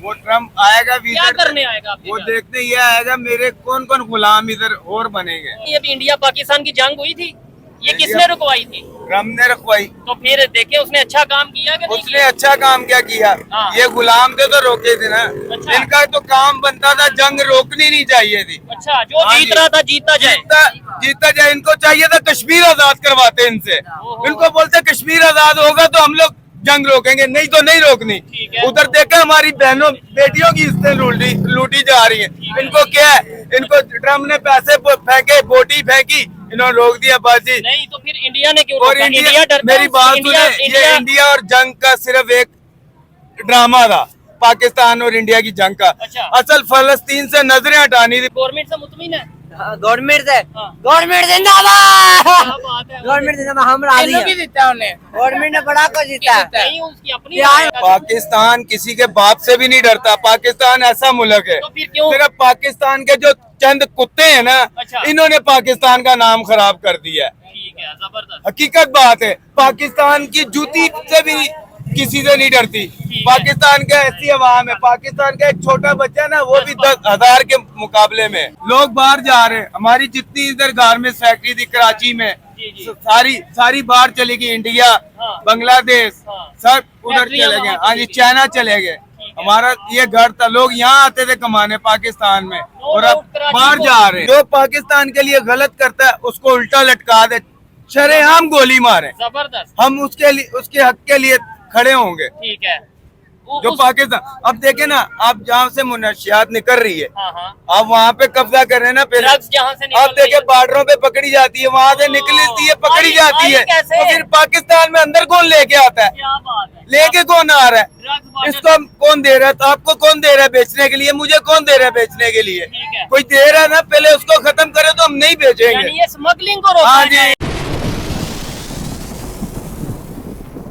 वो ट्रम्प आएगा क्या करने आएगा आपके वो घर? देखने ये आएगा मेरे कौन कौन गुलाम इधर और बनेंगे। ये भी इंडिया पाकिस्तान की जंग हुई थी, ये किसने रुकवाई थी? ट्रम्प ने रखवाई। तो फिर देखे उसने अच्छा काम किया कि नहीं उसने किया? अच्छा काम क्या किया? हाँ। ये गुलाम थे तो रोके थे ना। अच्छा। इनका तो काम बनता था, जंग रोकनी नहीं चाहिए थी। अच्छा, जो हाँ जीत जी। रहा था जीतता जाए। जीता जाए। इनको चाहिए था कश्मीर आजाद करवाते इनसे। ओहो। इनको बोलते कश्मीर आजाद होगा तो हम लोग जंग रोकेंगे, नहीं तो नहीं रोकनी। ठीक है। उधर देखा हमारी बहनों बेटियों की इज्जतें लूटी जा रही है। इनको क्या है? इनको ट्रम्प ने पैसे फेंके, बोटी फेंकी, इन्होंने रोक दिया बाजी। नहीं तो फिर इंडिया ने क्यों और रोका? इंडिया डरता मेरी है? बात इंडिया सुने, ये इंडिया इंडिया और जंग का सिर्फ एक ड्रामा था, पाकिस्तान और इंडिया की जंग का। अच्छा। असल फलस्तीन से नजरें हटानी थी। गवर्नमेंट से मुतमिन है? गवर्नमेंट से हाँ। गवर्नमेंट जिंदाबाद। क्या बात है? गवर्नमेंट जिंदाबाद, हम राजी हैं। जीता उन्हें। गवर्नमेंट ने बड़ा कुछ जीता है। नहीं उसकी अपनी यार, है। पाकिस्तान किसी के बाप से भी नहीं डरता। पाकिस्तान ऐसा मुल्क है, तो फिर क्यों? सिर्फ पाकिस्तान के जो चंद कुत्ते हैं ना, अच्छा। इन्होंने पाकिस्तान का नाम खराब कर दिया है। ठीक है, जबरदस्त। हकीकत बात है, पाकिस्तान की जूती से भी किसी से नहीं डरती। है। पाकिस्तान का ऐसी आवाम है, पाकिस्तान का एक छोटा बच्चा ना, वो भी 10,000 के मुकाबले में लोग बाहर जा रहे हैं। हमारी जितनी इधर गारमेंट्स फैक्ट्री थी कराची में, जी। सारी बाहर चली गई। इंडिया, हाँ। बांग्लादेश, हाँ। सब उधर फैक्ट्रियां चले गए। वहाँ हाँ जी, चली गई। चाइना चले गए। हमारा ये घर था, लोग यहाँ आते थे कमाने पाकिस्तान में, और अब कराची बाहर को- जा रहे हैं। जो पाकिस्तान के लिए गलत करता है उसको उल्टा लटका दे, शरेआम गोली मारे। जबरदस्त। हम उसके लिए, उसके हक के लिए खड़े होंगे। ठीक है। जो पाकिस्तान अब देखे ना, आप जहाँ से मुनशियात निकल रही है, हाँ हाँ, आप वहाँ पे कब्जा कर रहे हैं ना। पहले ड्रग्स जहाँ से निकल आप देखे रही है। बॉर्डरों पे पकड़ी जाती है, वहाँ से निकलती है, पकड़ी आई- जाती आई है। कैसे? तो फिर पाकिस्तान में अंदर कौन लेके आता है? क्या बात है? लेके कौन आ रहा है? ड्रग्स बॉर्डर- इसको कौन दे रहा है? तो आपको कौन दे रहा है बेचने के लिए? मुझे कौन दे रहा है बेचने के लिए? ठीक है। कोई दे रहा है ना, पहले उसको खत्म करे तो हम नहीं बेचेंगे। यानी ये स्मगलिंग को रोका हाँ है। जी।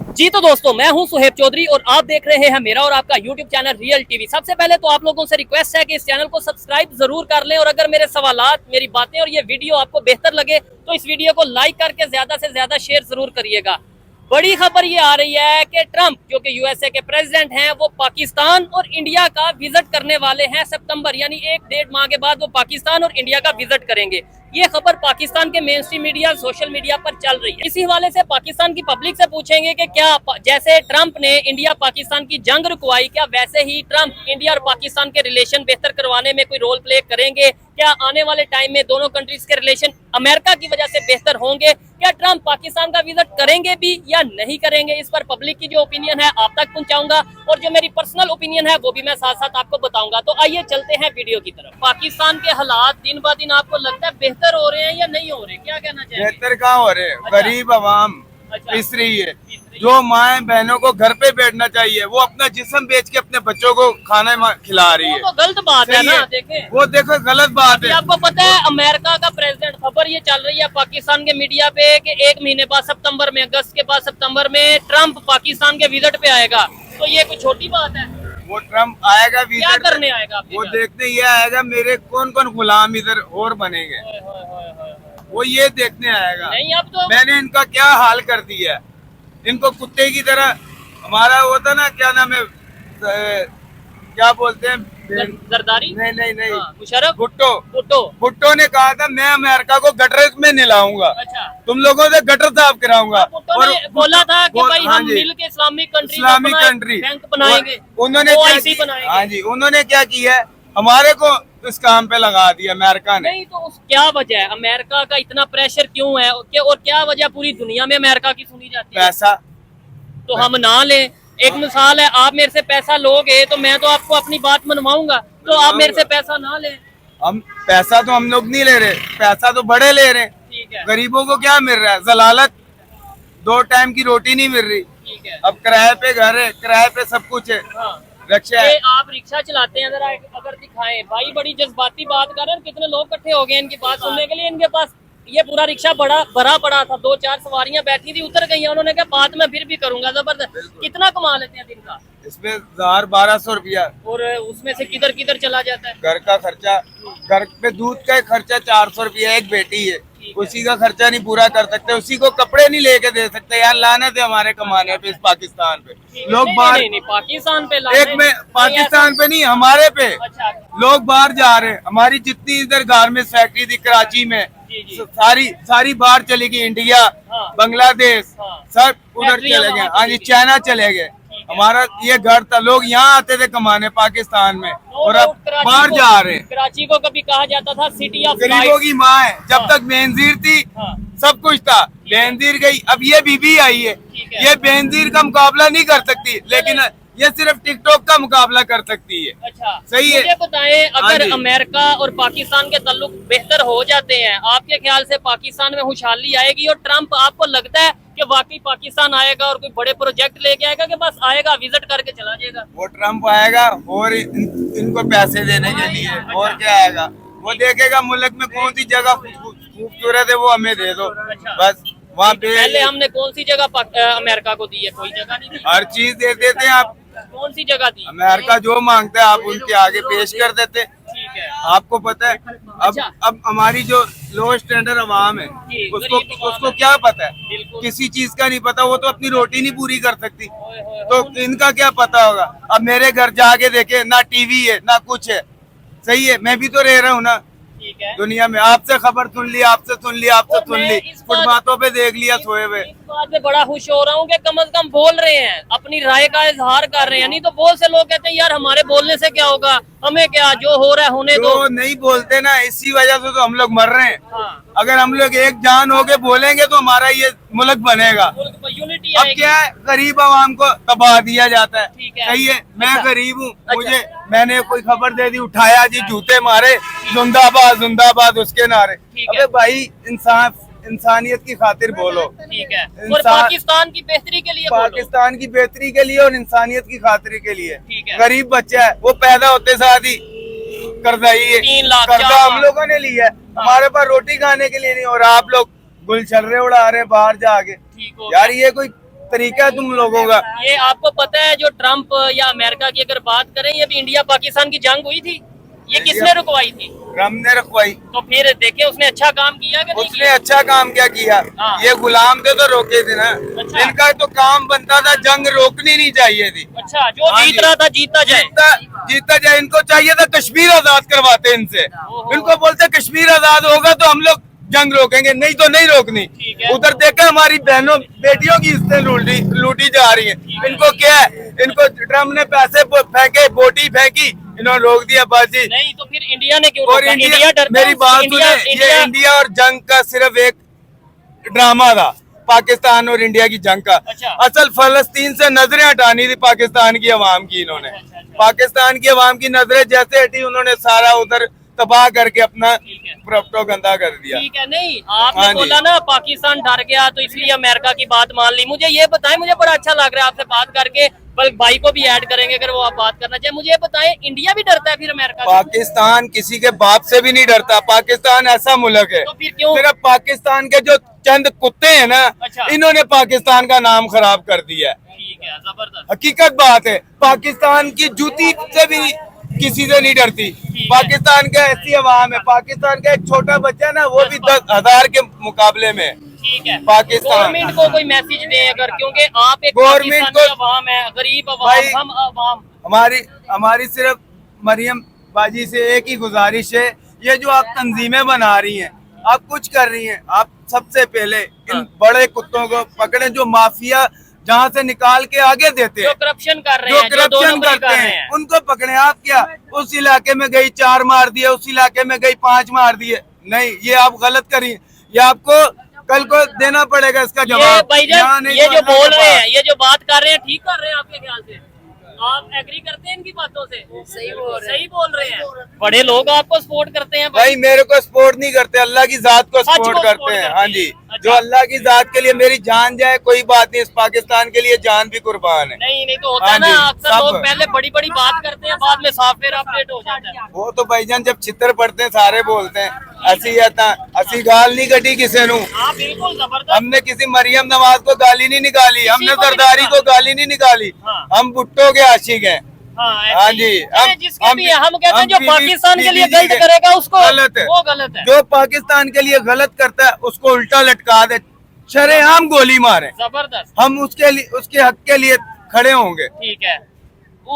जी तो दोस्तों, मैं हूं सुहेब चौधरी और आप देख रहे हैं मेरा और आपका YouTube चैनल रियल टीवी। सबसे पहले तो आप लोगों से रिक्वेस्ट है कि इस चैनल को सब्सक्राइब जरूर कर लें, और अगर मेरे सवालात, मेरी बातें और ये वीडियो आपको बेहतर लगे तो इस वीडियो को लाइक करके ज्यादा से ज्यादा शेयर जरूर करिएगा। बड़ी खबर ये आ रही है कि ट्रंप जो कि यूएसए के प्रेसिडेंट हैं, वो पाकिस्तान और इंडिया का विजिट करने वाले हैं। सितंबर यानी 1-1.5 माह के बाद वो पाकिस्तान और इंडिया का विजिट करेंगे। ये खबर पाकिस्तान के main stream media, social media पर चल रही है। इसी हवाले से पाकिस्तान की पब्लिक से पूछेंगे कि क्या जैसे ट्रंप ने इंडिया पाकिस्तान की जंग रुकवाई, क्या वैसे ही ट्रंप इंडिया और पाकिस्तान के रिलेशन बेहतर करवाने में कोई रोल प्ले करेंगे? क्या आने वाले टाइम में दोनों कंट्रीज के रिलेशन अमेरिका की वजह से बेहतर होंगे? क्या ट्रंप पाकिस्तान का विजिट करेंगे भी या नहीं करेंगे? इस पर पब्लिक की जो ओपिनियन है आप तक पहुंचाऊंगा, और जो मेरी पर्सनल ओपिनियन है वो भी मैं साथ साथ आपको बताऊंगा। तो आइए चलते हैं वीडियो की तरफ। पाकिस्तान के हालात दिन ब दिन आपको लगता है बेहतर हो रहे हैं या नहीं हो रहे? क्या कहना चाहिए? बेहतर कहाँ हो रहे? अच्छा। गरीब आवाम अच्छा। पिस रही है। पिस रही है। जो माए बहनों को घर पे बैठना चाहिए, वो अपना जिस्म बेच के अपने बच्चों को खाना खिला रही वो है। तो गलत बात है सही ना। है। देखें, वो देखो गलत बात ये है। आपको पता है अमेरिका का प्रेसिडेंट, खबर ये चल रही है पाकिस्तान के मीडिया पे कि 1 महीने बाद सितंबर में, अगस्त के बाद सितंबर में ट्रंप पाकिस्तान के विजिट पे आएगा। तो ये कोई छोटी बात है? वो ट्रम्प आएगा भी क्या करने आएगा आपके वो घर? देखने ये आएगा मेरे कौन कौन गुलाम इधर और बनेंगे। ओए, ओए, ओए, ओए, ओए। वो ये देखने आएगा। नहीं अब तो मैंने इनका क्या हाल कर दिया है। इनको कुत्ते की तरह, हमारा वो था ना, क्या नाम है, क्या बोलते हैं, जरदारी, नहीं नहीं नहीं, हाँ, मुशर्रफ, भुट्टो। भुट्टो। भुट्टो ने कहा था मैं अमेरिका को गटर में नहलाऊंगा, अच्छा, तुम लोगों से गटर साफ कराऊंगा। भुट्टो ने बोला था कि भाई हाँ हम जी, मिल के Islamic country Islamic country bank बनाएंगे, उन्होंने क्या OIC किया? बनाएंगे। हाँ जी, उन्होंने क्या किया है, हमारे को इस काम पे लगा दिया अमेरिका ने। नहीं तो उस क्या वजह है? अमेरिका का इतना प्रेशर क्यों है? और क्या वजह पूरी दुनिया में अमेरिका की सुनी जाती है? पैसा। तो हम ना लें? एक मिसाल है, आप मेरे से पैसा लोगे तो मैं तो आपको अपनी बात मनवाऊंगा, तो आप मेरे से पैसा ना लें। हम पैसा तो हम लोग नहीं ले रहे, पैसा तो बड़े ले रहे हैं। ठीक है, गरीबों को क्या मिल रहा है? जलालत, 2 टाइम की रोटी नहीं मिल रही। ठीक है। अब किराए पे घर है, किराए पे सब कुछ है, हाँ, रक्षा है। ये आप रिक्शा चलाते हैं, जरा अगर दिखाएं भाई, बड़ी जज्बाती बात कर रहे हैं। कितने लोग इकट्ठे हो गए इनकी बात सुनने के लिए। इनके पास ये पूरा रिक्शा भरा पड़ा था, 2-4 सवारियां बैठी थी, उतर गई हैं। उन्होंने कहा बात मैं फिर भी करूंगा। जबरदस्त। कितना कमा लेते हैं दिन का? इसमें 1000-1200 रुपया और उसमें से किधर किधर चला जाता है? घर का खर्चा, घर पे दूध का खर्चा 400 रुपया, एक बेटी है, उसी का खर्चा नहीं पूरा कर सकते, उसी को कपड़े नहीं लेके दे सकते। यार लानत है हमारे कमाने पे इस पाकिस्तान पे। लोग बाहर नहीं, पाकिस्तान पे एक में पाकिस्तान पे नहीं हमारे पे अच्छा लोग बाहर जा रहे हैं। हमारी जितनी इधर गारमेंट्स फैक्ट्री थी कराची में जी। सारी बाहर चली गई। इंडिया, हाँ। बांग्लादेश हाँ। सब उधर फैक्ट्रियां चले गए। वहाँ हाँ चली जी, गई। चाइना चले गए। हमारा ये घर था, लोग यहाँ आते थे कमाने पाकिस्तान में, और अब बाहर जा रहे हैं। कराची को कभी कहा जाता था सिटी ऑफ गरीबों की माँ है। जब तक बेनजीर थी हाँ। सब कुछ था, बेनजीर गई, अब ये बीबी आई है। ठीक है। ये बेनजीर का मुकाबला नहीं कर सकती, लेकिन ये सिर्फ टिकटॉक का मुकाबला कर सकती है। अच्छा सही है। मुझे बताएं, हाँ अगर जी। अमेरिका और पाकिस्तान के ताल्लुक बेहतर हो जाते हैं, आपके ख्याल से पाकिस्तान में खुशहाली आएगी? और ट्रम्प, आपको लगता है कि वाकई पाकिस्तान आएगा और कोई बड़े प्रोजेक्ट लेके आएगा कि बस आएगा विजिट करके चला जाएगा? वो ट्रम्प आएगा और इनको पैसे देने के लिए, और क्या आएगा? वो देखेगा मुल्क में कौन सी जगह खूबसूरत है वो हमें दे दो, बस वहाँ पे। पहले हमने कौन सी जगह अमेरिका को दी है? कोई जगह नहीं दी। हर चीज दे देते हैं आप। कौन सी जगह दी? अमेरिका जो मांगता है आप उनके आगे पेश कर देते। ठीक है। आपको पता है अब हमारी जो लो स्टैंडर्ड अवाम है जी, उसको गरीब अवाम उसको है। क्या पता है? बिल्कुल। किसी चीज का नहीं पता, वो तो अपनी रोटी नहीं पूरी कर सकती, ओए होए तो होए। इनका क्या पता होगा? अब मेरे घर जाके देखे, ना टीवी है ना कुछ है। सही है, मैं भी तो रह रहा हूँ ना ठीक है। दुनिया में। आपसे खबर सुन ली, आपसे सुन ली, आपसे और सुन मैं ली, इस बात- फुटपाथों पे देख लिया सोए हुए। इस बात में बड़ा खुश हो रहा हूँ कि कम से कम बोल रहे हैं, अपनी राय का इजहार कर रहे हैं। नहीं तो बहुत से लोग कहते हैं यार हमारे बोलने से क्या होगा, हमें क्या, जो हो रहा है होने दो। जो नहीं बोलते ना, इसी वजह से तो हम लोग मर रहे हैं। हाँ, अगर हम लोग एक जान होके बोलेंगे तो हमारा ये मुल्क बनेगा। मुल्क में यूनिटी अब आएगी। क्या है, गरीब आवाम को तबाह दिया जाता है। ठीक है। सही है, मैं अच्छा। गरीब हूँ, अच्छा। मुझे मैंने कोई खबर दे दी, उठाया जी, जूते मारे, जिंदाबाद जिंदाबाद उसके नारे। ठीक है। अबे भाई, इंसानियत की खातिर बोलो। ठीक है। और इंसान- पाकिस्तान की बेहतरी के लिए बोलो। पाकिस्तान की बेहतरी के लिए और इंसानियत की खातिर के लिए। ठीक है। गरीब बच्चा है, वो पैदा होते साथ ही कर्जाई है, 3 लाख, कर्जा 4 हम लोगों ने लिया है, हमारे पास रोटी खाने के लिए नहीं। और आप लोग गुलछर्रे उड़ा रहे बाहर जाके। ठीक हो यार ये कोई तरीका है तुम लोगों का? ये आपको पता है जो ट्रम्प या अमेरिका की अगर बात करें, ये भी इंडिया पाकिस्तान की जंग हुई थी, ये किसने रुकवाई थी? ट्रम्प ने रखवाई। तो फिर देखे उसने अच्छा काम किया कि नहीं उसने किया? अच्छा काम क्या किया? हाँ। ये गुलाम थे तो रोके थे ना। अच्छा। इनका तो काम बनता था, जंग रोकनी नहीं चाहिए थी। अच्छा, जो हाँ जीत जी। रहा था जीतता जाए। जीता जाए। इनको चाहिए था कश्मीर आजाद करवाते इनसे। ओहो। इनको बोलते कश्मीर आजाद होगा तो हम लोग जंग रोकेंगे, नहीं तो नहीं रोकनी। ठीक है। उधर देखा हमारी बहनों बेटियों की इज्जतें लूटी जा रही है। इनको क्या है? इनको ट्रम्प ने पैसे फेंके, बोटी फेंकी, इन्होंने रोक दिया बाजी। नहीं तो फिर इंडिया ने क्यों और रोका? इंडिया डरता मेरी है? बात इंडिया, सुने, ये इंडिया इंडिया और जंग का सिर्फ एक ड्रामा था, पाकिस्तान और इंडिया की जंग का। अच्छा। असल फलस्तीन से नजरें हटानी थी पाकिस्तान की अवाम की। इन्होंने अच्छा। पाकिस्तान की अवाम की नजरें जैसे हटी, उन्होंने सारा उधर तबाह करके अपना ठीक है। प्रोपेगेंडा कर दिया। ठीक है। नहीं, आपने हाँ जी। बोला ना पाकिस्तान डर गया तो इसलिए अमेरिका की बात मान ली। मुझे ये बताएं, मुझे बड़ा अच्छा लग रहा है आपसे बात करके, बल्कि भाई को भी ऐड करेंगे अगर वो आप बात करना चाहे। मुझे ये बताएं, इंडिया भी डरता है फिर अमेरिका से? पाकिस्तान किसी के बाप से भी नहीं डरता। पाकिस्तान ऐसा मुल्क है, तो फिर क्यों? सिर्फ पाकिस्तान के जो चंद कुत्ते हैं ना, अच्छा। इन्होंने पाकिस्तान का नाम खराब कर दिया है। ठीक है, जबरदस्त। हकीकत बात है, पाकिस्तान की जूती से भी किसी से नहीं डरती। है। पाकिस्तान का ऐसी अवाम है, पाकिस्तान का एक छोटा बच्चा ना, वो भी 10,000 के मुकाबले में। ठीक है। पाकिस्तान गवर्नमेंट को कोई मैसेज दे अगर, क्योंकि आप एक गवर्नमेंट पाकिस्तानी को- अवाम है, गरीब अवाम, भाई, हम अवाम। हमारी सिर्फ मरियम बाजी से एक ही गुजारिश है, ये जो आप तंजीमें बना रही हैं, आप कुछ कर रही हैं, आप सबसे पहले इन बड़े कुत्तों को पकड़े जो माफिया जहाँ से निकाल के आगे देते जो हैं, करप्शन कर रहे जो हैं, जो दो करप्शन नंबरी करते कर रहे हैं, हैं। उनको पकड़े। आप क्या उस इलाके में गई 4 मार दिए, उस इलाके में गई 5 मार दिए? नहीं, ये आप गलत करिए, ये आपको कल को देना पड़ेगा इसका ये जवाब। भाईजान, यहाँ नहीं ये जो मारना बोल के रहे बाद। हैं, ये जो बात कर रहे हैं, ठीक कर रहे हैं आपके ख्याल से? आप एग्री करते हैं इनकी बातों से? सही बोल रहे हैं। बड़े लोग आपको सपोर्ट करते हैं भाई मेरे को सपोर्ट नहीं करते, अल्लाह की जात को सच को सपोर्ट support करते हैं। करते हाँ हैं। जी, अच्छा। जो अल्लाह की जात के लिए मेरी जान जाए कोई बात नहीं, इस पाकिस्तान के लिए जान भी कुर्बान है। नहीं तो होता है हाँ ना, जी, अक्सर सब। लोग पहले बड़ी बड़ी बात करते हैं, बाद में सॉफ्टवेयर अपडेट हो जाता है। वो तो भाईजान जब छितर पड़ते हैं सारे बोलते हैं, असी असी गाल नहीं कटी किसी नू। हाँ बिल्कुल, जबरदस्त। हमने किसी मरियम नवाज को गाली नहीं निकाली, हमने को भी सरदारी नहीं को गाली नहीं निकाली। हाँ। हम भुट्टो के आशिक हैं। हाँ जी, जिसके भी हम कहते हैं जो पाकिस्तान के लिए गलत करेगा उसको गलत है, वो गलत है। जो पाकिस्तान के लिए गलत करता है उसको उल्टा लटका दे, शरेआम गोली मारे, जबरदस्त, हम उसके लिए उसके हक के लिए खड़े होंगे। ठीक है।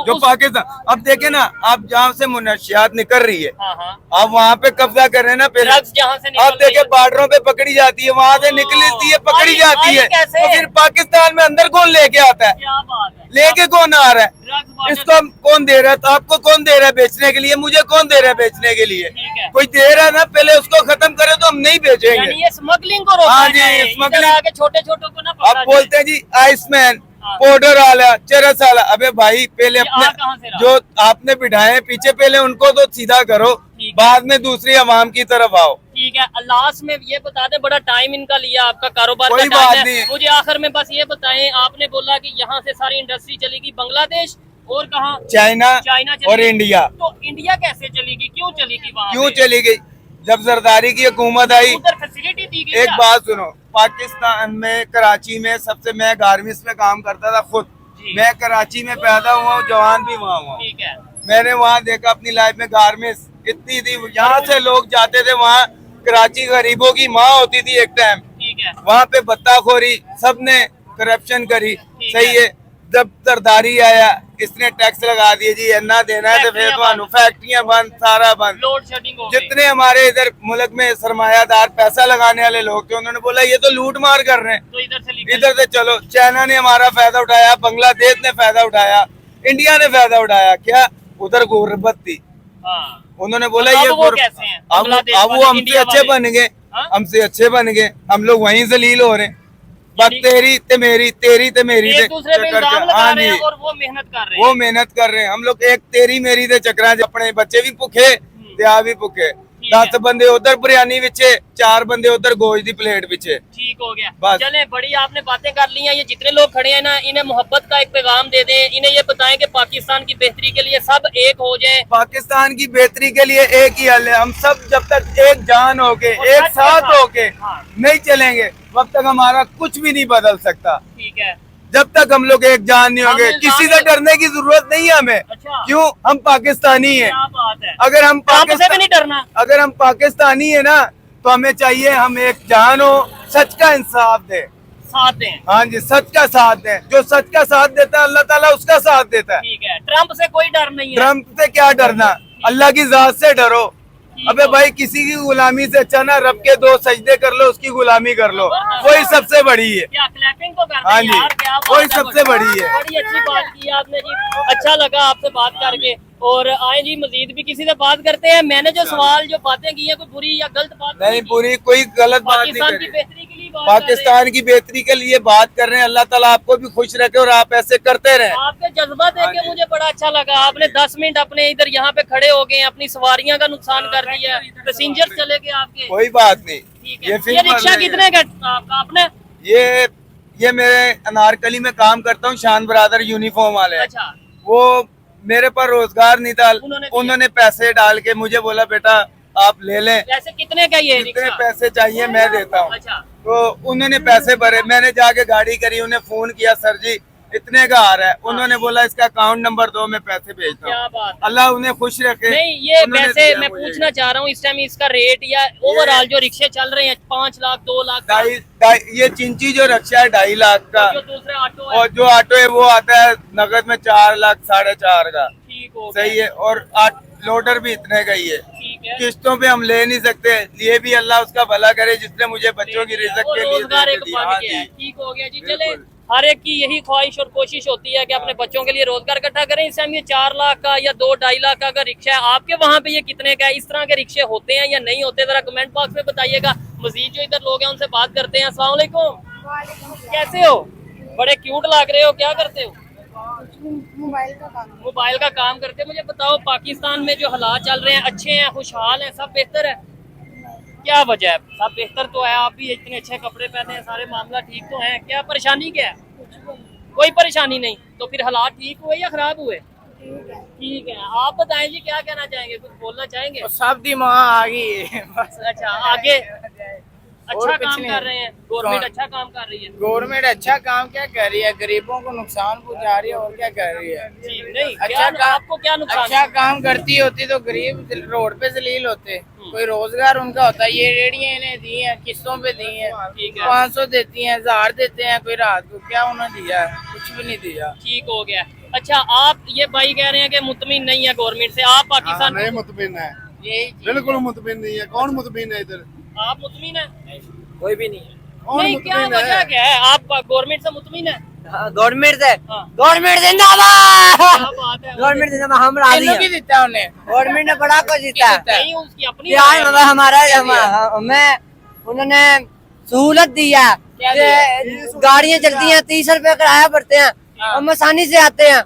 जो पाकिस्तान अब देखे ना, आप जहाँ से मुनशियात निकल रही है, हाँ हाँ, आप वहाँ पे कब्जा कर रहे हैं ना पहले। ड्रग्स जहाँ से आप निकल रही देखे है। बॉर्डरों पे पकड़ी जाती है, वहाँ से निकलती है, पकड़ी आई- जाती आई है, कैसे? तो फिर पाकिस्तान में अंदर कौन लेके आता है? क्या बात है, लेके कौन आ रहा है? ड्रग्स बॉर्डर- इसको हम कौन दे रहा है? तो आपको कौन दे रहा है बेचने के लिए? मुझे कौन दे रहा है बेचने के लिए? ठीक है। कोई दे रहा है ना, पहले उसको खत्म करे तो हम नहीं बेचेंगे। यानी ये स्मगलिंग को रोका हाँ जी, जाए, इधर स्मगलिंग। आके छोटे छोटों को ना पकड़ा आप बोलते हैं जी आइसमैन, हाँ। पाउडर वाला, चरस वाला। अबे भाई पहले ये आ कहाँ से अपने रहा? जो आपने बिठाए हैं पीछे, पहले उनको तो सीधा करो, ठीक है। बाद में दूसरी अवाम की तरफ आओ। ठीक है। लास्ट में ये बता दें, बड़ा टाइम इनका लिया आपका कारोबार कोई का टाइम बात है, नहीं। मुझे आखिर में बस ये बताएं, आपने बोला कि यहाँ से सारी इंडस्ट्री चलेगी बांग्लादेश और कहाँ? चाइना चाइना और चलेगी। इंडिया। तो इंडिया कैसे चलेगी, क्यों चलेगी वहाँ क्यों पे? चली गई? जब जरदारी की हुकूमत आई, उधर फैसिलिटी दी गई एक क्या? बात सुनो, पाकिस्तान में कराची में सबसे, मैं गारमेंट्स में काम करता था खुद, जी। मैं कराची में पैदा हुआ हूँ, जवान भी वहाँ हुआ हूँ। ठीक है, मैंने वहाँ देखा अपनी लाइफ में गारमेंट्स इतनी थी, यहाँ से लोग जाते थे वहाँ, कराची गरीबों की माँ होती थी एक टाइम, ठीक है, वहाँ पे बत्ताखोरी, सबने करप्शन करी। ठीक सही है। जब सरदारी आया, इसने टैक्स लगा दिए जी, इतना देना है तो फिर फैक्ट्रियां फैक्ट्रियां बंद, सारा बंद। लोड शेडिंग हो गई। जितने हमारे इधर मुल्क में सरमायादार पैसा लगाने वाले लोग थे, उन्होंने बोला ये तो लूट मार कर रहे हैं, तो इधर से निकल- इधर से चलो। चाइना ने हमारा फायदा उठाया, बांग्लादेश ने फायदा उठाया, इंडिया ने फायदा उठाया। क्या उधर गुर्बत थी? हाँ। उन्होंने बोला अब ये वो कैसे हैं? बांग्लादेश अब वो वाले, हमसे इंडिया अच्छे वाले? बन गए, हाँ? हमसे अच्छे बन गए, हम लोग वहीं जलील हो रहे हैं। बस यानी- तेरी ते मेरी, तेरी ते मेरी एक दूसरे पे चक्कर इल्जाम च- लगा हाँ रहे हैं जी, और वो मेहनत कर रहे हैं। वो मेहनत कर रहे हैं। हम लोग एक तेरी मेरी दे चक्कर च अपने बच्चे भी भुखे ते आ भी भुखे। ठीक है। 10 बंदे उधर बिरयानी पिछे, 4 बंदे उधर गोश्त दी प्लेट पिछे। ठीक हो गया। बस। चले, बड़ी आपने बातें कर ली हैं। ये जितने लोग खड़े हैं ना, इन्हें मोहब्बत का एक पैगाम दे दें, इन्हें ये बताएं कि पाकिस्तान की बेहतरी के लिए सब एक हो जाएं। पाकिस्तान की बेहतरी के लिए एक ही हल है, हम सब जब तक एक जान होके, और एक सच के साथ साथ। होके हाँ। नहीं चलेंगे, वक्त तक हमारा कुछ भी नहीं बदल सकता। ठीक है। जब तक हम लोग एक जान नहीं होंगे, हम किसी इल्जाम- से डरने की जरूरत नहीं है हमें। अच्छा। क्यों? हम पाकिस्तानी हैं। क्या बात है। अगर हम ट्रंप से भी पाकिस्तान नहीं डरना। अगर हम पाकिस्तानी है ना, तो हमें चाहिए हम एक जान हो, सच का इंसाफ दे। साथ दें। हाँ जी, सच का साथ दे। जो सच का साथ देता है, अल्लाह ताला उसका साथ देता है। ठीक है। ट्रंप से कोई डर नहीं है। ट्रम्प से क्या डरना, अल्लाह की जात से डरो। ठीक अबे हो। भाई, किसी की गुलामी से अच्छा ना रब के 2 सजदे कर लो, उसकी गुलामी कर लो, वही सबसे बड़ी है। क्या क्लैपिंग तो करते हाँ हैं जी, यार, क्या बात वही है। सबसे बड़ी है। बड़ी अच्छी बात की आपने जी, अच्छा लगा आपसे बात करके। और आए जी, मजीद भी किसी से बात करते हैं। मैंने जो सवाल, जो बातें की है, कोई बुरी या गलत बात नहीं, की। पूरी कोई गलत बात नहीं पाकिस्तान की करी। बेहतरी के लिए बात कर रहे हैं। पाकिस्तान की बेहतरी के लिए बात कर रहे हैं। अल्लाह ताला आपको भी खुश रखे और आप ऐसे करते रहें। आपके जज्बा देख के हाँ जी। मुझे बड़ा अच्छा लगा। आपने 10 मिनट अपने इधर यहाँ पे खड़े हो गए, अपनी सवारियां का नुकसान कर दिया, पैसेंजर चले गए आपके। कोई बात नहीं। ठीक है। फिर ये रिक्शा मर रहे कितने का आपका? आपने? ये मेरे अनारकली में काम करता हूँ, शान ब्रादर यूनिफॉर्म वाले। अच्छा। वो मेरे पर रोजगार नहीं था, उन्होंने दिया। उन्होंने पैसे डाल के मुझे बोला बेटा आप ले लें, वैसे कितने का ये जितने रिक्शा? पैसे चाहिए मैं देता हूँ। अच्छा। तो उन्होंने पैसे भरे, मैंने जाके गाड़ी करी, उन्हें फोन किया, सर जी इतने का आ रहा है। उन्होंने बोला इसका अकाउंट नंबर दो, मैं पैसे भेजता क्या हूँ। बात है। अल्लाह उन्हें खुश रखे। नहीं, ये उन्होंने वैसे दिया मैं मुझे। पूछना चाह रहा हूँ इस टाइम इसका रेट या ओवरऑल जो रिक्शे चल रहे हैं 5 लाख 2 लाख का, ये चिंची जो रक्षा है 2.5 लाख का, जो दूसरे ऑटो है। और जो ऑटो है वो आता है नगद में 4 लाख 4.5 का। ठीक हो गया। सही है। और लोडर भी इतने का ही है। ठीक है। किस्तों पे हम ले नहीं सकते, ये भी अल्लाह उसका भला करे जिसने मुझे बच्चों की रिजक वो के लिए रोजगार दे एक दिया। बन हाँ गया है। जी। ठीक हो गया जी। बिल्कुल। चले, हर एक की यही ख्वाहिश और कोशिश होती है कि अपने बच्चों के लिए रोजगार इकट्ठा करें। इस टाइम ये 4 लाख का या 2-2.5 लाख का अगर रिक्शा है, आपके वहाँ पे ये कितने का है? इस तरह के रिक्शे होते हैं या नहीं होते? जरा कमेंट बॉक्स में बताइएगा। मजीद जो इधर लोग हैं उनसे बात करते हैं। अस्सलाम वालेकुम, कैसे हो? बड़े क्यूट लग रहे हो, क्या करते हो? मोबाइल का काम करते हैं। मुझे बताओ, पाकिस्तान में जो हालात चल रहे हैं अच्छे हैं, खुशहाल हैं, सब बेहतर है? क्या वजह है? सब बेहतर तो है, आप भी इतने अच्छे कपड़े पहने हैं, सारे मामला ठीक तो हैं, क्या परेशानी क्या है? कोई परेशानी नहीं। तो फिर हालात ठीक हुए या खराब हुए? ठीक है। आप बताएं जी, क्या कहना चाहेंगे? कुछ बोलना चाहेंगे? सब दी माँ आ गई है। अच्छा, आगे अच्छा और काम कुछ कर रहे हैं, गवर्नमेंट कौन? अच्छा काम कर रही है। गवर्नमेंट अच्छा काम क्या कर रही है, गरीबों को नुकसान पहुंचा रही है और क्या कर रही है। जी, नहीं अच्छा क्या काम, आपको क्या नुकसान अच्छा काम करती होती तो गरीब रोड पे जलील होते। कोई रोजगार उनका होता है। ये रेडियां इन्हें दी हैं, किस्तों पे दी हैं, ठीक है। 500 देती हैं, 1000 देते हैं कोई रात को, क्या उन्होंने दिया है? कुछ भी नहीं दिया। ठीक हो गया। अच्छा आप ये भाई कह रहे हैं कि मुतमिन नहीं है गवर्नमेंट से, आप पाकिस्तान नहीं मुतमिन है, यही बिल्कुल मुतमिन नहीं है। कौन मुतमिन है इधर? आप मुतमिन है? कोई भी नहीं है। कौन नहीं, क्या मुतमिन वजह है? क्या है, आप गवर्नमेंट से मुतमिन है? गवर्नमेंट से हाँ। गवर्नमेंट क्या जिंदाबाद। बात है, गवर्नमेंट जिंदाबाद, हम राजी इन्हों की हैं। देता उन्हें। गवर्नमेंट ने बड़ा कुछ जीता है। नहीं उसकी अपनी यार है। बाबा हमारा हमें उन्होंने सहूलत दी है कि गाड़ियाँ चलती हैं, 30 रुपए किराया भरते हैं, हम आसानी से आते हैं,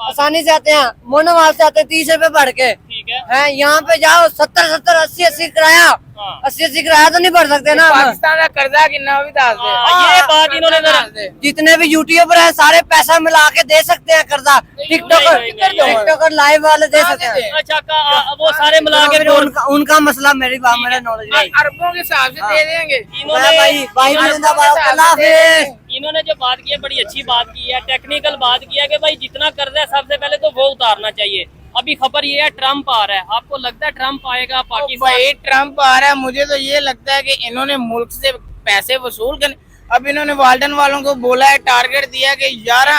आसानी से आते हैं, मोनोवाल से आते हैं 30 रुपए बढ़ के ठीक है। हैं। यहाँ पे जाओ 70-70, 80-80 किराया, हाँ। 80-80 किराया तो नहीं भर सकते ना हम। पाकिस्तान का कर्जा कितना भी डाल दे। ये बात इन्होंने जरा जितने भी यूट्यूबर हैं सारे पैसा मिला के दे सकते हैं कर्जा। टिकटॉकर नहीं, नहीं, नहीं। टिकटॉकर लाइव वाले दे सकते हैं। अच्छा वो सारे मिला के फिर उनका मसला मेरी बात मेरे नॉलेज नहीं। अरबों के हिसाब से दे देंगे। इन्होंने जिंदाबाद, अल्लाह हाफिज़। इन्होंने जो बात की है बड़ी अच्छी बात की है, टेक्निकल बात की है कि भाई जितना कर्जा है सबसे पहले तो वो उतारना चाहिए। अभी खबर ये है ट्रम्प आ रहा है, आपको लगता है ट्रम्प आएगा पाकिस्तान? भाई ट्रम्प आ रहा है, मुझे तो ये लगता है कि इन्होंने मुल्क से पैसे वसूल कर। अब इन्होंने वाल्डन वालों को बोला है, टारगेट दिया कि 11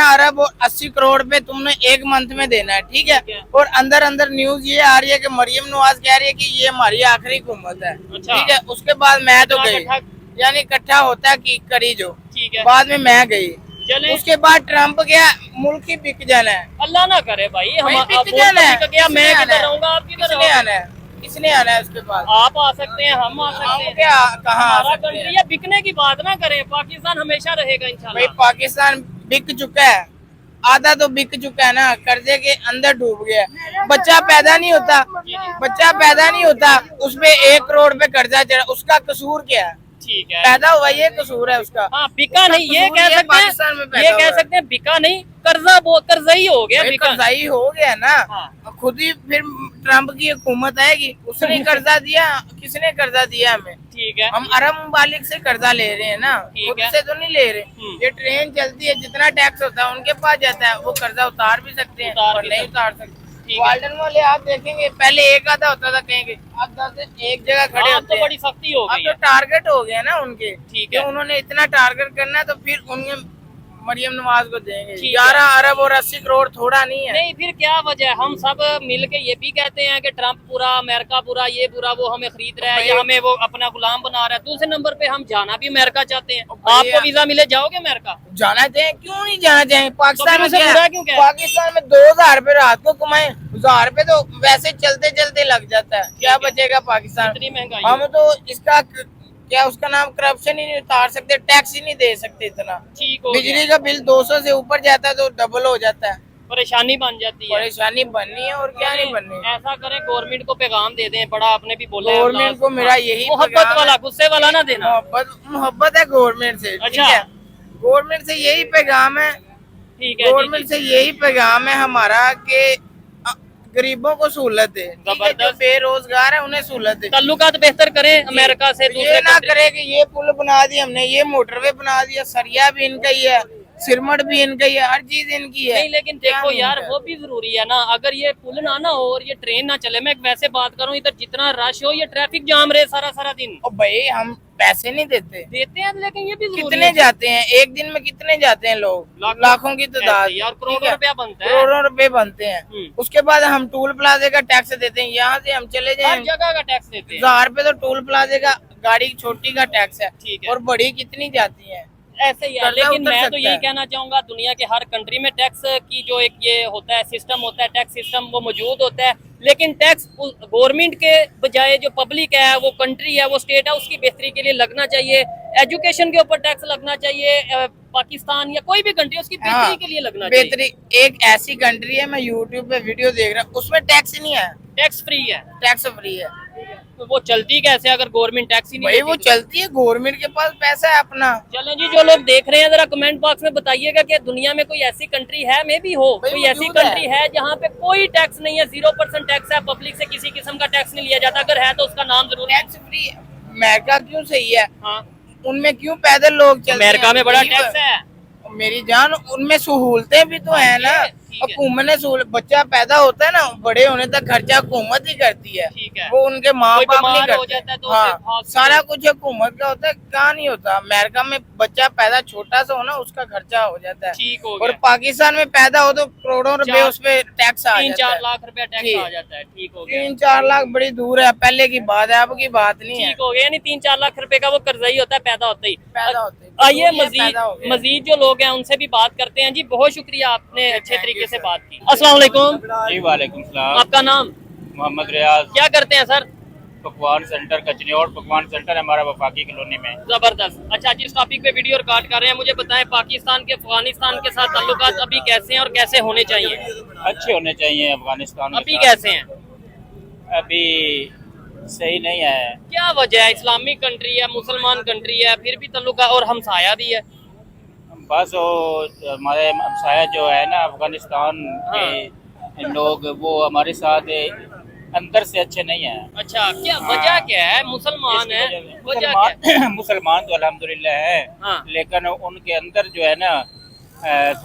अरब और 80 करोड़ पे तुमने एक मंथ में देना है, ठीक है। और अंदर अंदर न्यूज ये आ रही है कि मरियम नवाज कह रही है कि ये हमारी आखिरी हुकूमत है, ठीक है। उसके बाद मैं तो गई, यानी इकट्ठा होता है कि करी जो, ठीक है। बाद में मैं गई। चले उसके बाद ट्रम्प गया, मुल्क ही बिक जाना है। अल्लाह ना करे भाई, हम बिक आप जाना है। गया, मैं किसने किधर आना है? रहूंगा, आप किधर किसने रहोगे? आना है? किसने आना है उसके बाद? आप आ सकते हैं, हम आ सकते हम हैं, क्या कहाँ आ हमारा सकते हैं? कंट्री है, बिकने की बात ना करें, पाकिस्तान हमेशा रहेगा भाई इंशाल्लाह। पाकिस्तान बिक चुका है, आधा तो बिक चुका है ना, कर्जे के अंदर डूब गया है। बच्चा पैदा नहीं होता, बच्चा पैदा नहीं होता, उसपे 1 करोड़ पे कर्जा चढ़ा, उसका कसूर क्या है? ठीक है। पैदा हुआ ये कसूर है उसका। हाँ बिका नहीं, ये कसूर कह ये सकते पाकिस्तान में हैं, पैदा ये कह हुआ है। सकते हैं बिका नहीं, कर्जा ही हो गया, भाई बिका कर्जाई हो गया ना, हाँ। खुद ही फिर ट्रम्प की हुकूमत आएगी, उसने कर्जा दिया, किसने कर्जा दिया हमें? ठीक है। हम अरब ममालिक से कर्जा ले रहे हैं ना, ठीक खुद है। से तो नहीं ले रहे। ये ट्रेन चलती है, जितना टैक्स होता है उनके पास जाता है, वो कर्जा उतार भी सकते हैं उतार और भी नहीं सकते उतार सकते। ठीक है। वाल्डन वाले आप देखेंगे, पहले एक आधा होता था, कहेंगे अब 10 एक जगह खड़े अब होते तो हैं। बड़ी सख्ती हो अब गई तो है। टारगेट हो गया ना उनके, ठीक कि है। उन्होंने इतना टारगेट करना है तो फिर उन्हें मरियम नवाज को देंगे। ठीक है। 11 अरब और 80 करोड़ थोड़ा नहीं है। नहीं फिर क्या वजह है, हम सब मिल के ये भी कहते हैं कि ट्रम्प पूरा, अमेरिका पूरा, ये पूरा वो हमें खरीद रहा है या हमें वो अपना गुलाम बना रहा है। दूसरे नंबर पे हम जाना भी अमेरिका चाहते हैं, आपको वीजा मिले जाओगे अमेरिका? जाना चाहें, क्यों नहीं जाना चाहें? पाकिस्तान तो में फिर उसे क्या बुरा है? क्यों कहते? पाकिस्तान में 2000 रुपए रात को कमाए, 1000 रुपए तो वैसे चलते चलते लग जाता है, क्या बचेगा पाकिस्तान? इतनी महंगाई हम तो इसका क्या उसका नाम करप्शन ही नहीं उतार सकते, टैक्स ही नहीं दे सकते इतना। ठीक हो गया। बिजली का बिल 200 से ऊपर जाता है तो डबल हो जाता है, परेशानी बन जाती है। परेशानी बननी है और क्या नहीं बननी। ऐसा करें, गवर्नमेंट को पैगाम दे दें, बड़ा आपने भी बोला है, गवर्नमेंट को मेरा यही मोहब्बत पैगाम है। वाला, गुस्से वाला ना देना। मोहब्बत है गवर्नमेंट से, ठीक अच्छा। है। गवर्नमेंट से यही पैगाम है, ठीक है। गवर्नमेंट से यही पैगाम है हमारा कि गरीबों को सहूलत दे, ठीक है। जो जबरदस्त। बेरोजगार है उन्हें सहूलत दे। ताल्लुकात बेहतर करें अमेरिका से, ये दूसरे ना country- करे कि ये पुल बना दी हमने, ये मोटरवे बना दिया, सरिया भी इनका ही है, सिरमट भी इनका ही है, हर चीज इनकी है। नहीं लेकिन क्या देखो नहीं यार इनका? वो भी जरूरी है ना, अगर ये पुल ना हो और ये ट्रेन ना चले, मैं वैसे बात करूं, इधर जितना रश हो, ये ट्रैफिक जाम रहे सारा सारा दिन। और भाई हम पैसे नहीं देते, देते हैं लेकिन ये भी जरूरी कितने है। जाते हैं एक दिन में, कितने जाते हैं लोग? लाखों की तादाद, ऐसे यार, ठीक करोड़ों है? रुपया बनता है। करोड़ों रुपए बनते हैं। हम्म। उसके बाद हम टूल प्लाजे का टैक्स देते हैं, यहाँ से हम चले हर जाए जगह का टैक्स देते हैं। 1000 रुपए तो टोल प्लाजे का गाड़ी छोटी का टैक्स है, ठीक है। और बड़ी कितनी जाती है? ऐसे ही है, कर्जा लेकिन उतर मैं तो सकता यही है। कहना चाहूंगा, दुनिया के हर कंट्री में टैक्स की जो एक ये होता है सिस्टम होता है, टैक्स सिस्टम वो मौजूद होता है, लेकिन टैक्स गवर्नमेंट के बजाय जो पब्लिक है, वो कंट्री है, वो स्टेट है, उसकी बेहतरी के लिए लगना चाहिए। एजुकेशन के ऊपर टैक्स लगना चाहिए, पाकिस्तान या कोई भी कंट्री उसकी बेहतरी हाँ, के लिए लगना चाहिए। बेहतरी। एक ऐसी कंट्री है, मैं यूट्यूब पे वीडियो देख रहा हूँ, उसमें टैक्स ही नहीं है, टैक्स फ्री है, टैक्स फ्री है। तो वो चलती कैसे अगर गवर्नमेंट टैक्स ही नहीं भाई वो लेती तो? चलती है, गवर्नमेंट के पास पैसा है अपना। चलो जी, जो लोग देख रहे हैं जरा कमेंट बॉक्स में बताइएगा कि दुनिया में कोई ऐसी कंट्री है, मे भी हो, भाई कोई ऐसी मौजूद है। कंट्री है जहाँ पे कोई टैक्स नहीं है, 0% टैक्स है, पब्लिक से किसी किस्म का टैक्स नहीं लिया जाता, अगर है तो उसका नाम जरूर है। टैक्स फ्री है। अमेरिका क्यों सही है, हाँ, उनमें क्यों पैदल लोग चलते हैं? अमेरिका में बड़ा गरीब- टैक्स है। मेरी जान, उनमें सहूलतें भी तो है ना। ठीक है। हुकूमत ने बच्चा पैदा होता है ना, बड़े होने तक खर्चा हुकूमत ही करती है, ठीक है। वो उनके माँ कोई बाप नहीं बीमार हो करते। जाता है तो उसे हाँ, हॉस्पिटल- सारा कुछ हुकूमत का होता है, कहाँ नहीं होता। अमेरिका में बच्चा पैदा छोटा सा हो ना, उसका खर्चा हो जाता है। ठीक हो और गया। पाकिस्तान में पैदा हो तो करोड़ों रुपए चार- उस पे टैक्स आ 3-4 जाता है। लाख रुपया टैक्स ठीक। आ जाता है। ठीक हो गया। 3-4 लाख बड़ी दूर है, पहले की बात है, अब की बात नहीं है। ठीक हो गया, यानी 3-4 लाख रुपए का वो कर्जा ही होता है पैदा होते ही। पैदा होते ही। आइए दूर ही पैदा हो गया। मजीद जो लोग हैं उनसे भी बात करते हैं जी। बहुत शुक्रिया, आपने अच्छे तरीके से बात की। अस्सलाम वालेकुम, जी वालेकुम सलाम। आपका नाम? मोहम्मद रियाज, क्या करते हैं सर? पकवान सेंटर कचनियोड़ पकवान सेंटर हमारा वफाकी कॉलोनी में। जबरदस्त। अच्छा, जिस टॉपिक पे वीडियो रिकॉर्ड कर रहे हैं, मुझे बताएं पाकिस्तान के अफगानिस्तान के साथ ताल्लुकात अभी कैसे हैं और कैसे होने चाहिए? अच्छे होने चाहिए अफगानिस्तान के अभी साथ। कैसे हैं? अभी सही नहीं है। क्या वजह है? इस्लामिक कंट्री है, मुसलमान कंट्री है, फिर भी ताल्लुकात और हमसाया भी है। बस वो हमारे हमसाया जो है ना अफगानिस्तान के लोग, वो हमारे साथ अंदर से अच्छे नहीं है। अच्छा, क्या वजह क्या है? मुसलमान है, वजह क्या है? मुसलमान तो अल्हम्दुलिल्लाह है, हाँ। लेकिन उनके अंदर जो है ना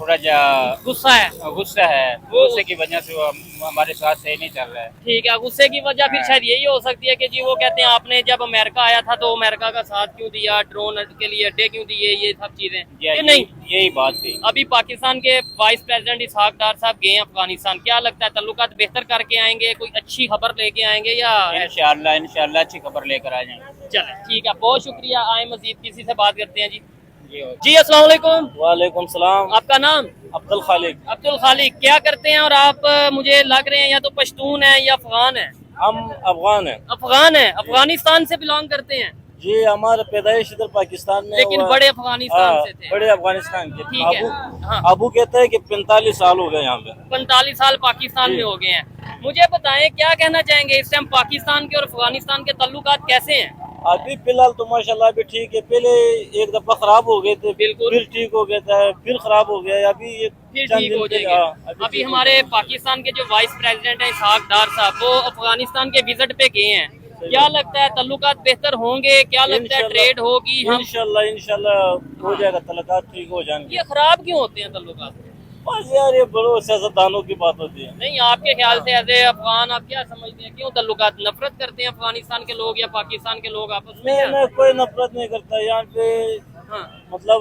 थोड़ा जा गुस्सा है। गुस्सा है, गुस्से की वजह से वो हमारे साथ सही नहीं चल रहा है। ठीक है, गुस्से की वजह फिर शायद यही हो सकती है कि जी वो कहते हैं आपने जब अमेरिका आया था तो अमेरिका का साथ क्यों दिया, ड्रोन के लिए अड्डे क्यों दिए, ये सब चीजें। ये नहीं, यही बात थी। अभी पाकिस्तान के वाइस प्रेसिडेंट इसहाक डार साहब गए हैं अफगानिस्तान। क्या लगता है ताल्लुकात बेहतर करके आएंगे, कोई अच्छी खबर लेके आएंगे या? इंशाल्लाह अच्छी खबर लेकर आ जाएंगे। चले ठीक है, बहुत शुक्रिया। आए मजीद किसी से बात करते हैं जी। जी अस्सलाम वालेकुम। वालेकुम सलाम। आपका नाम? अब्दुल खालिक। अब्दुल खालिक। क्या करते हैं? और आप मुझे लग रहे हैं या तो पश्तून है या अफगान है। हम अफगान हैं। अफगान है, अफगानिस्तान से बिलोंग करते हैं जी, हमारा पैदाइश इधर पाकिस्तान में लेकिन हुआ। बड़े अफगानिस्तान हाँ, से थे। बड़े अफगानिस्तान के। ठीक है। अबू हाँ। अबू कहते हैं कि 45 साल हो गए यहाँ पे। 45 साल पाकिस्तान में हो गए हैं। मुझे बताएं, क्या कहना चाहेंगे इस टाइम पाकिस्तान के और अफगानिस्तान के ताल्लुकात कैसे हैं? अभी फिलहाल तो माशाल्लाह अभी ठीक है। पहले एक दफा खराब हो गए थे, बिल्कुल। फिर ठीक हो गया था, फिर खराब हो गया। अभी ये फिर चंद ठीक दिन हो पहले- जाएंगे। हाँ, अभी ठीक हो हमारे पाकिस्तान के जो वाइस प्रेसिडेंट हैं इसहाक डार साहब, वो अफगानिस्तान के विजिट पे गए हैं। क्या लगता है ताल्लुकात बेहतर होंगे? क्या लगता है ट्रेड होगी? हम इंशाल्लाह हो जाएगा, तलकात ठीक हो जाएंगे। ये खराब क्यों होते हैं ताल्लुकात? बस यार ये बड़ो सियासतदानों की बात होती है। नहीं, आपके ख्याल से एज ए अफगान आप क्या समझते हैं, क्यों ताल्लुकात? नफरत करते हैं अफगानिस्तान के लोग या पाकिस्तान के लोग आपस में? मैं कोई नफरत नहीं करता यहाँ पे। हाँ। मतलब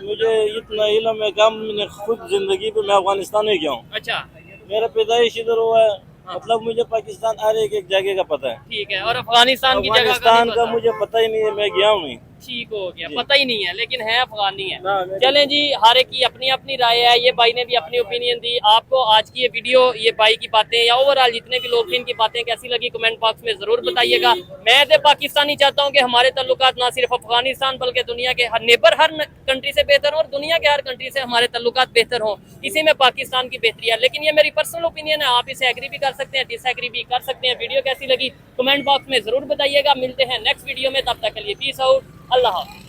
मुझे इतना इल्म है कि मैंने खुद जिंदगी पे मैं अफगानिस्तान में गया हूँ। अच्छा, मेरा पैदाइश इधर हुआ है। हाँ। मतलब मुझे पाकिस्तान हर एक जगह का पता है। ठीक है। और अफगानिस्तान की जगह का अफगानिस्तान नहीं का पता? मुझे पता ही नहीं है, मैं गया हूँ नहीं। ठीक हो गया, पता ही नहीं है, लेकिन है अफगानी है। ना, मेरी- चलें जी, हर एक की अपनी अपनी राय है। ये भाई ने भी अपनी ओपिनियन दी। आपको आज की ये वीडियो, ये भाई की बातें या ओवरऑल जितने भी लोग थे, इनकी बातें कैसी लगी कमेंट बॉक्स में जरूर बताइएगा। मैं तो पाकिस्तानी चाहता हूँ कि हमारे ताल्लुकात ना सिर्फ अफगानिस्तान बल्कि दुनिया के हर नेबर, हर कंट्री से बेहतर हो और दुनिया के हर कंट्री से हमारे ताल्लुकात बेहतर हो। इसी में पाकिस्तान की बेहतरी है। लेकिन ये मेरी पर्सनल ओपिनियन है, आप इसे एग्री भी कर सकते हैं, डिसएग्री भी कर सकते हैं। वीडियो कैसी लगी कमेंट बॉक्स में जरूर बताइएगा। मिलते हैं नेक्स्ट वीडियो में, तब तक के लिए पीस आउट, अल्लाह हाफ़िज़।